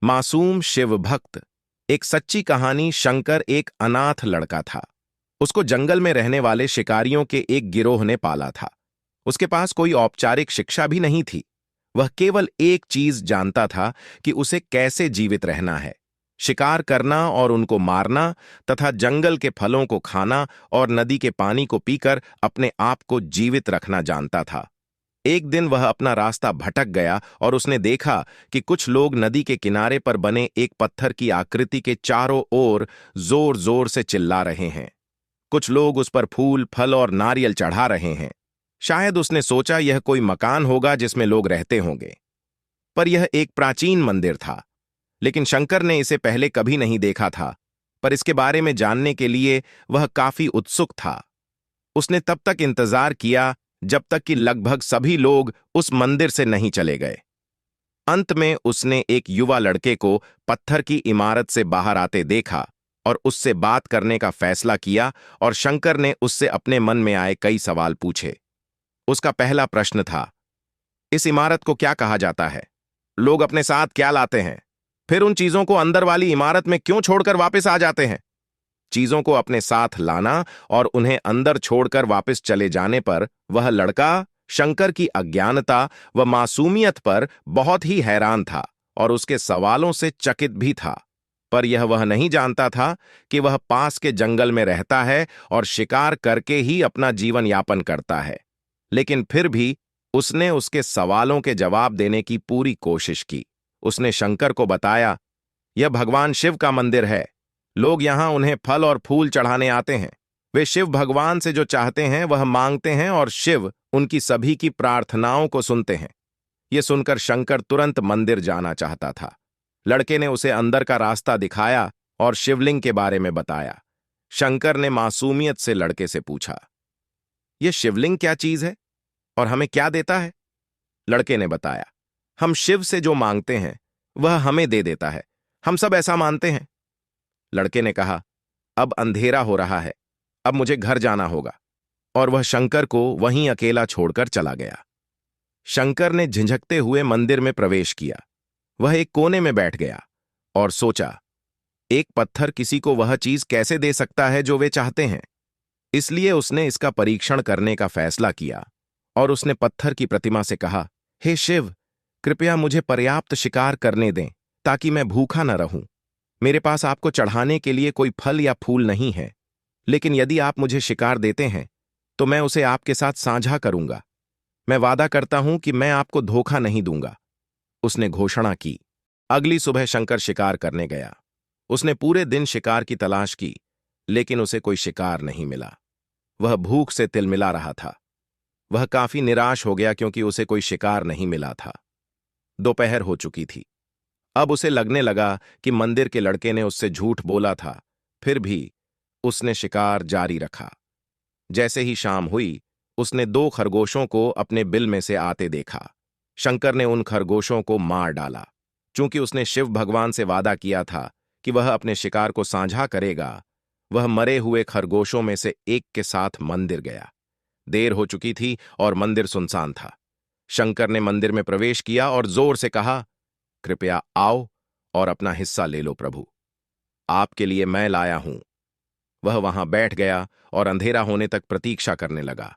मासूम शिव भक्त। एक सच्ची कहानी। शंकर एक अनाथ लड़का था। उसको जंगल में रहने वाले शिकारियों के एक गिरोह ने पाला था। उसके पास कोई औपचारिक शिक्षा भी नहीं थी। वह केवल एक चीज जानता था कि उसे कैसे जीवित रहना है। शिकार करना और उनको मारना तथा जंगल के फलों को खाना और नदी के पानी को पीकर अपने आप को जीवित रखना जानता था। एक दिन वह अपना रास्ता भटक गया और उसने देखा कि कुछ लोग नदी के किनारे पर बने एक पत्थर की आकृति के चारों ओर जोर जोर से चिल्ला रहे हैं। कुछ लोग उस पर फूल, फल और नारियल चढ़ा रहे हैं। शायद उसने सोचा यह कोई मकान होगा जिसमें लोग रहते होंगे। पर यह एक प्राचीन मंदिर था। लेकिन शंकर ने इसे पहले कभी नहीं देखा था। पर इसके बारे में जानने के लिए वह काफी उत्सुक था। उसने तब तक इंतजार किया जब तक कि लगभग सभी लोग उस मंदिर से नहीं चले गए। अंत में उसने एक युवा लड़के को पत्थर की इमारत से बाहर आते देखा और उससे बात करने का फैसला किया और शंकर ने उससे अपने मन में आए कई सवाल पूछे। उसका पहला प्रश्न था, इस इमारत को क्या कहा जाता है? लोग अपने साथ क्या लाते हैं? फिर उन चीजों को अंदर वाली इमारत में क्यों छोड़कर वापस आ जाते हैं? चीजों को अपने साथ लाना और उन्हें अंदर छोड़कर वापस चले जाने पर वह लड़का शंकर की अज्ञानता व मासूमियत पर बहुत ही हैरान था और उसके सवालों से चकित भी था। पर यह वह नहीं जानता था कि वह पास के जंगल में रहता है और शिकार करके ही अपना जीवन यापन करता है। लेकिन फिर भी उसने उसके सवालों के जवाब देने की पूरी कोशिश की। उसने शंकर को बताया, यह भगवान शिव का मंदिर है। लोग यहां उन्हें फल और फूल चढ़ाने आते हैं। वे शिव भगवान से जो चाहते हैं वह मांगते हैं और शिव उनकी सभी की प्रार्थनाओं को सुनते हैं। यह सुनकर शंकर तुरंत मंदिर जाना चाहता था। लड़के ने उसे अंदर का रास्ता दिखाया और शिवलिंग के बारे में बताया। शंकर ने मासूमियत से लड़के से पूछा, यह शिवलिंग क्या चीज है और हमें क्या देता है? लड़के ने बताया, हम शिव से जो मांगते हैं वह हमें दे देता है। हम सब ऐसा मानते हैं। लड़के ने कहा, अब अंधेरा हो रहा है, अब मुझे घर जाना होगा। और वह शंकर को वहीं अकेला छोड़कर चला गया। शंकर ने झिझकते हुए मंदिर में प्रवेश किया। वह एक कोने में बैठ गया और सोचा, एक पत्थर किसी को वह चीज कैसे दे सकता है जो वे चाहते हैं? इसलिए उसने इसका परीक्षण करने का फैसला किया और उसने पत्थर की प्रतिमा से कहा, हे शिव, कृपया मुझे पर्याप्त शिकार करने दें ताकि मैं भूखा न रहूं। मेरे पास आपको चढ़ाने के लिए कोई फल या फूल नहीं है, लेकिन यदि आप मुझे शिकार देते हैं तो मैं उसे आपके साथ साझा करूंगा। मैं वादा करता हूं कि मैं आपको धोखा नहीं दूंगा। उसने घोषणा की। अगली सुबह शंकर शिकार करने गया। उसने पूरे दिन शिकार की तलाश की, लेकिन उसे कोई शिकार नहीं मिला। वह भूख से तिलमिला रहा था। वह काफी निराश हो गया क्योंकि उसे कोई शिकार नहीं मिला था। दोपहर हो चुकी थी। अब उसे लगने लगा कि मंदिर के लड़के ने उससे झूठ बोला था। फिर भी उसने शिकार जारी रखा। जैसे ही शाम हुई, उसने 2 खरगोशों को अपने बिल में से आते देखा। शंकर ने उन खरगोशों को मार डाला। चूंकि उसने शिव भगवान से वादा किया था कि वह अपने शिकार को साझा करेगा, वह मरे हुए खरगोशों में से एक के साथ मंदिर गया। देर हो चुकी थी और मंदिर सुनसान था। शंकर ने मंदिर में प्रवेश किया और जोर से कहा, कृपया आओ और अपना हिस्सा ले लो प्रभु। आपके लिए मैं लाया हूं। वह वहां बैठ गया और अंधेरा होने तक प्रतीक्षा करने लगा,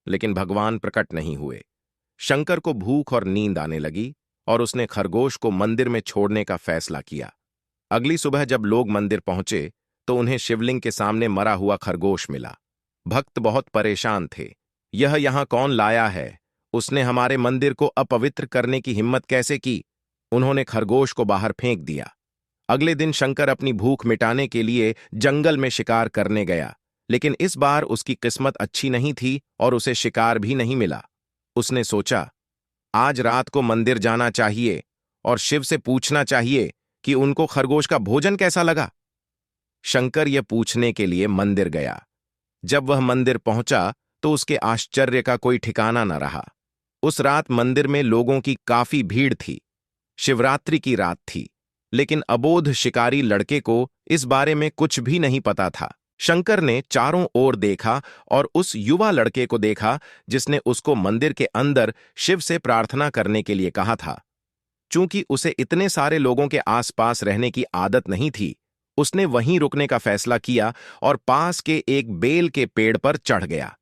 लेकिन भगवान प्रकट नहीं हुए। शंकर को भूख और नींद आने लगी और उसने खरगोश को मंदिर में छोड़ने का फैसला किया। अगली सुबह जब लोग मंदिर पहुंचे तो उन्हें शिवलिंग के सामने मरा हुआ खरगोश मिला। भक्त बहुत परेशान थे। यह यहां कौन लाया है? उसने हमारे मंदिर को अपवित्र करने की हिम्मत कैसे की? उन्होंने खरगोश को बाहर फेंक दिया। अगले दिन शंकर अपनी भूख मिटाने के लिए जंगल में शिकार करने गया, लेकिन इस बार उसकी किस्मत अच्छी नहीं थी और उसे शिकार भी नहीं मिला। उसने सोचा, आज रात को मंदिर जाना चाहिए और शिव से पूछना चाहिए कि उनको खरगोश का भोजन कैसा लगा। शंकर यह पूछने के लिए मंदिर गया। जब वह मंदिर पहुंचा तो उसके आश्चर्य का कोई ठिकाना न रहा। उस रात मंदिर में लोगों की काफी भीड़ थी। शिवरात्रि की रात थी, लेकिन अबोध शिकारी लड़के को इस बारे में कुछ भी नहीं पता था। शंकर ने चारों ओर देखा और उस युवा लड़के को देखा जिसने उसको मंदिर के अंदर शिव से प्रार्थना करने के लिए कहा था। चूंकि उसे इतने सारे लोगों के आसपास रहने की आदत नहीं थी, उसने वहीं रुकने का फैसला किया और पास के एक बेल के पेड़ पर चढ़ गया।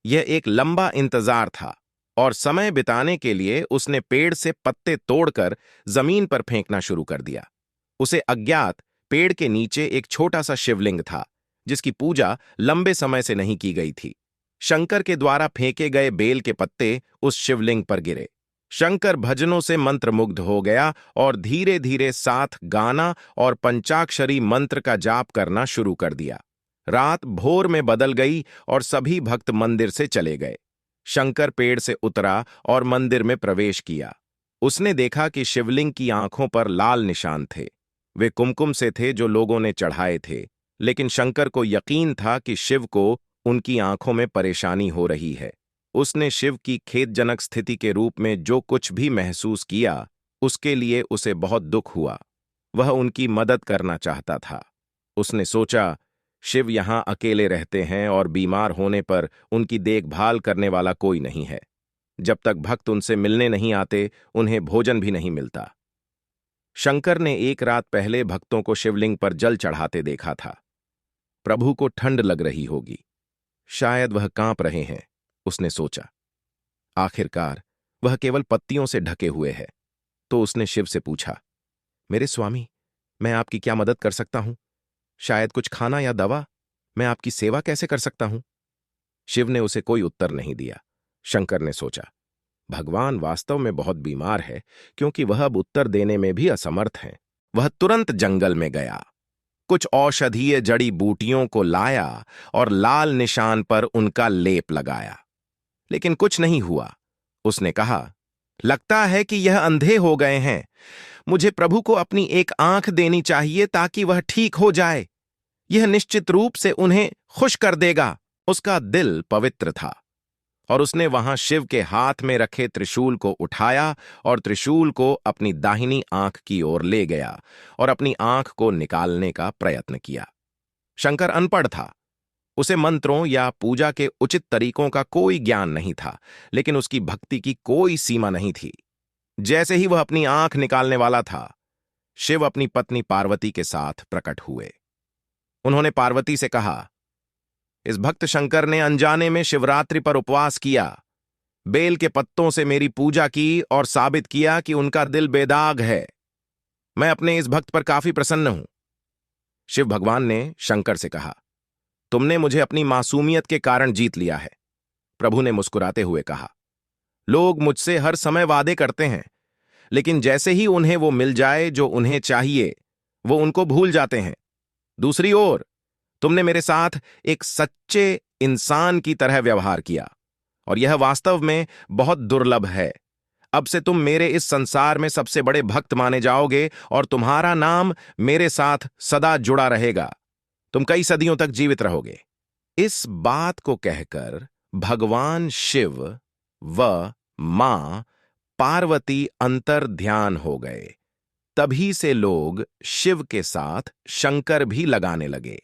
यह एक लंबा इंतजार था और समय बिताने के लिए उसने पेड़ से पत्ते तोड़कर जमीन पर फेंकना शुरू कर दिया। उसे अज्ञात पेड़ के नीचे एक छोटा सा शिवलिंग था, जिसकी पूजा लंबे समय से नहीं की गई थी। शंकर के द्वारा फेंके गए बेल के पत्ते उस शिवलिंग पर गिरे। शंकर भजनों से मंत्रमुग्ध हो गया और धीरे धीरे साथ गाना और पंचाक्षरी मंत्र का जाप करना शुरू कर दिया। रात भोर में बदल गई और सभी भक्त मंदिर से चले गए। शंकर पेड़ से उतरा और मंदिर में प्रवेश किया। उसने देखा कि शिवलिंग की आंखों पर लाल निशान थे। वे कुमकुम से थे जो लोगों ने चढ़ाए थे, लेकिन शंकर को यकीन था कि शिव को उनकी आंखों में परेशानी हो रही है। उसने शिव की खेदजनक स्थिति के रूप में जो कुछ भी महसूस किया, उसके लिए उसे बहुत दुख हुआ। वह उनकी मदद करना चाहता था। उसने सोचा, शिव यहाँ अकेले रहते हैं और बीमार होने पर उनकी देखभाल करने वाला कोई नहीं है। जब तक भक्त उनसे मिलने नहीं आते, उन्हें भोजन भी नहीं मिलता। शंकर ने एक रात पहले भक्तों को शिवलिंग पर जल चढ़ाते देखा था। प्रभु को ठंड लग रही होगी, शायद वह कांप रहे हैं, उसने सोचा। आखिरकार वह केवल पत्तियों से ढके हुए है। तो उसने शिव से पूछा, मेरे स्वामी, मैं आपकी क्या मदद कर सकता हूं? शायद कुछ खाना या दवा? मैं आपकी सेवा कैसे कर सकता हूं? शिव ने उसे कोई उत्तर नहीं दिया। शंकर ने सोचा, भगवान वास्तव में बहुत बीमार है, क्योंकि वह अब उत्तर देने में भी असमर्थ है। वह तुरंत जंगल में गया, कुछ औषधीय जड़ी बूटियों को लाया और लाल निशान पर उनका लेप लगाया, लेकिन कुछ नहीं हुआ। उसने कहा, लगता है कि यह अंधे हो गए हैं। मुझे प्रभु को अपनी एक आंख देनी चाहिए ताकि वह ठीक हो जाए। यह निश्चित रूप से उन्हें खुश कर देगा। उसका दिल पवित्र था और उसने वहां शिव के हाथ में रखे त्रिशूल को उठाया और त्रिशूल को अपनी दाहिनी आंख की ओर ले गया और अपनी आंख को निकालने का प्रयत्न किया। शंकर अनपढ़ था। उसे मंत्रों या पूजा के उचित तरीकों का कोई ज्ञान नहीं था, लेकिन उसकी भक्ति की कोई सीमा नहीं थी। जैसे ही वह अपनी आंख निकालने वाला था, शिव अपनी पत्नी पार्वती के साथ प्रकट हुए। उन्होंने पार्वती से कहा, इस भक्त शंकर ने अनजाने में शिवरात्रि पर उपवास किया, बेल के पत्तों से मेरी पूजा की और साबित किया कि उनका दिल बेदाग है। मैं अपने इस भक्त पर काफी प्रसन्न हूं। शिव भगवान ने शंकर से कहा, तुमने मुझे अपनी मासूमियत के कारण जीत लिया है। प्रभु ने मुस्कुराते हुए कहा, लोग मुझसे हर समय वादे करते हैं, लेकिन जैसे ही उन्हें वो मिल जाए जो उन्हें चाहिए, वो उनको भूल जाते हैं। दूसरी ओर, तुमने मेरे साथ एक सच्चे इंसान की तरह व्यवहार किया और यह वास्तव में बहुत दुर्लभ है। अब से तुम मेरे इस संसार में सबसे बड़े भक्त माने जाओगे और तुम्हारा नाम मेरे साथ सदा जुड़ा रहेगा। तुम कई सदियों तक जीवित रहोगे। इस बात को कहकर भगवान शिव व मां पार्वती अंतर ध्यान हो गए। तभी से लोग शिव के साथ शंकर भी लगाने लगे।